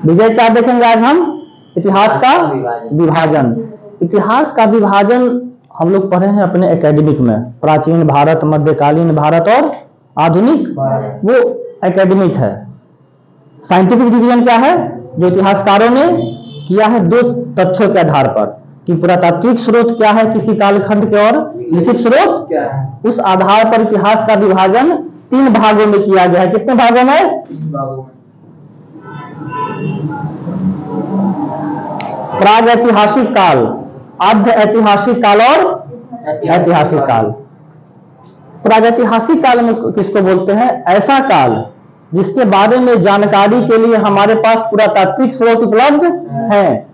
विजय क्या देखेंगे आज हम? इतिहास का विभाजन। इतिहास का विभाजन हम लोग पढ़े हैं अपने एकेडमिक में, प्राचीन भारत, मध्यकालीन भारत और आधुनिक, वो एकेडमिक है। साइंटिफिक डिवीजन क्या है? जो इतिहासकारों ने किया है दो तथ्यों के आधार पर, कि पुरातात्विक स्रोत क्या है किसी कालखंड के और लिखित स्रोत क्या है। उस आधार पर इतिहास का विभाजन 3 भागों में किया गया है। कितने भागों में? 3 भागों में। प्राग ऐतिहासिक काल, आद्य ऐतिहासिक काल और ऐतिहासिक काल। प्रागैतिहासिक काल में किसको बोलते हैं? ऐसा काल जिसके बारे में जानकारी के लिए हमारे पास पुरातात्विक स्रोत उपलब्ध है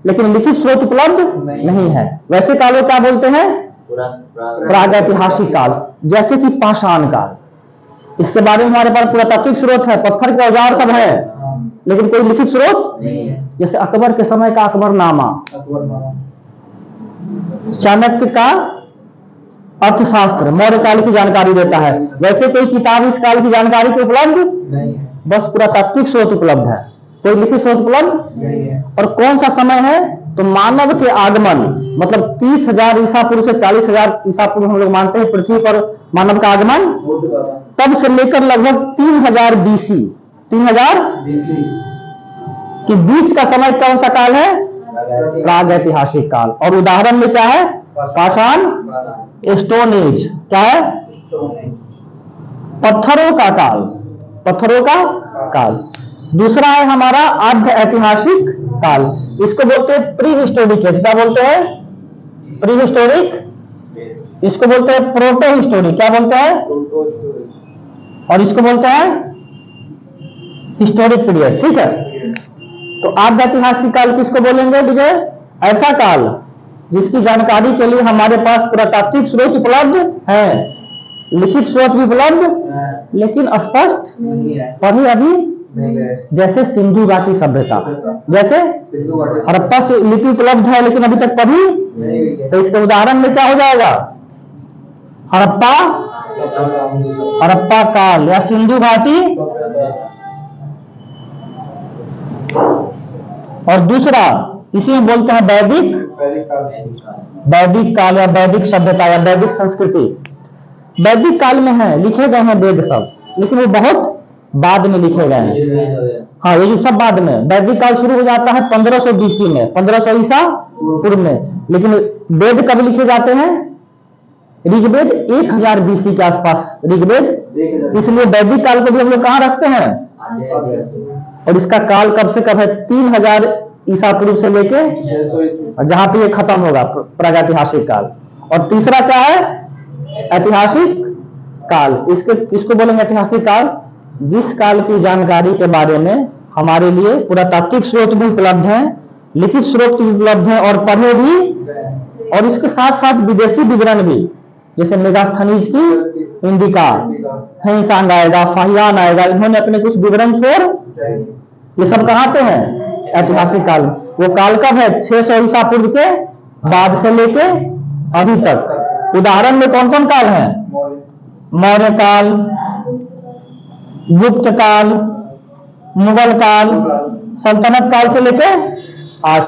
लेकिन लिखित स्रोत उपलब्ध नहीं है। वैसे काल को क्या बोलते हैं? प्रागैतिहासिक काल। जैसे कि पाषाण काल, इसके बारे में हमारे पास पुरातात्विक स्रोत है, पत्थर के औजार सब है, लेकिन कोई लिखित स्रोत नहीं है। जैसे अकबर के समय का अकबरनामा, चाणक्य का अर्थशास्त्र मौर्य काल की जानकारी देता है। वैसे कोई किताब इस काल की जानकारी को उपलब्ध नहीं है, बस पुरातात्विक स्रोत उपलब्ध है, कोई लिखित स्रोत उपलब्ध नहीं है। और कौन सा समय है? तो मानव के आगमन, मतलब 30,000 ईसा पूर्व से 40,000 ईसा पूर्व हम लोग मानते हैं पृथ्वी पर मानव का आगमन, तब से लेकर लगभग 3000 बीसी, 3000 के बीच का समय कौन सा काल है? प्रागैतिहासिक काल। और उदाहरण में क्या है? पाषाण, स्टोन एज। क्या है? पत्थरों का काल, पत्थरों का काल। दूसरा है हमारा आद्य ऐतिहासिक काल, इसको बोलते हैं प्री हिस्टोरिक एज। क्या बोलते हैं? Pre historic. इसको बोलते हैं प्रोटो हिस्टोरिक। क्या बोलते हैं? और इसको बोलते हैं हिस्टोरिक पीरियड। ठीक है, तो आद्य ऐतिहासिक काल किसको बोलेंगे विजय? ऐसा काल जिसकी जानकारी के लिए हमारे पास पुरातात्विक स्रोत उपलब्ध है, लिखित स्रोत भी उपलब्ध लेकिन स्पष्ट पढ़े अभी जैसे सिंधु घाटी सभ्यता, जैसे हड़प्पा से लिपि उपलब्ध है लेकिन अभी तक पढ़ी, तो इसके उदाहरण में क्या हो जाएगा? हड़प्पा काल या सिंधु घाटी। और दूसरा इसी में बोलते हैं वैदिक काल या वैदिक सभ्यता या वैदिक संस्कृति। वैदिक काल में है, लिखे गए हैं वेद सब, लेकिन वो बहुत बाद में लिखे गए हैं। हाँ, ये जो सब बाद में। वैदिक काल शुरू हो जाता है 1500 बीसी में, 1500 ईसा पूर्व में, लेकिन वेद कब लिखे जाते हैं? ऋग्वेद 1000 बीसी के आसपास ऋग्वेद। इसलिए वैदिक काल को भी हम लोग कहाँ रखते हैं? और इसका काल कब से कब है? 3000 ईसा पूर्व से लेके जहां पे ये खत्म होगा, प्रागैतिहासिक काल। और तीसरा क्या है? ऐतिहासिक काल। किसको बोलेंगे ऐतिहासिक काल? जिस काल की जानकारी के बारे में हमारे लिए पुरातात्विक स्रोत भी उपलब्ध हैं, लिखित स्रोत भी उपलब्ध हैं और पढ़े भी, और इसके साथ साथ विदेशी विवरण भी, जैसे मेगास्थनीज की इंडिका, हेंसांग आएगा, फाहियान आएगा, इन्होंने अपने कुछ विवरण छोड़, ये सब कहां पे हैं? ऐतिहासिक काल। वो काल कब है? 600 ईसा पूर्व के बाद से लेके अभी तक। उदाहरण में कौन कौन काल है? मौर्य काल, गुप्त काल, मुगल काल, सल्तनत काल से लेके आज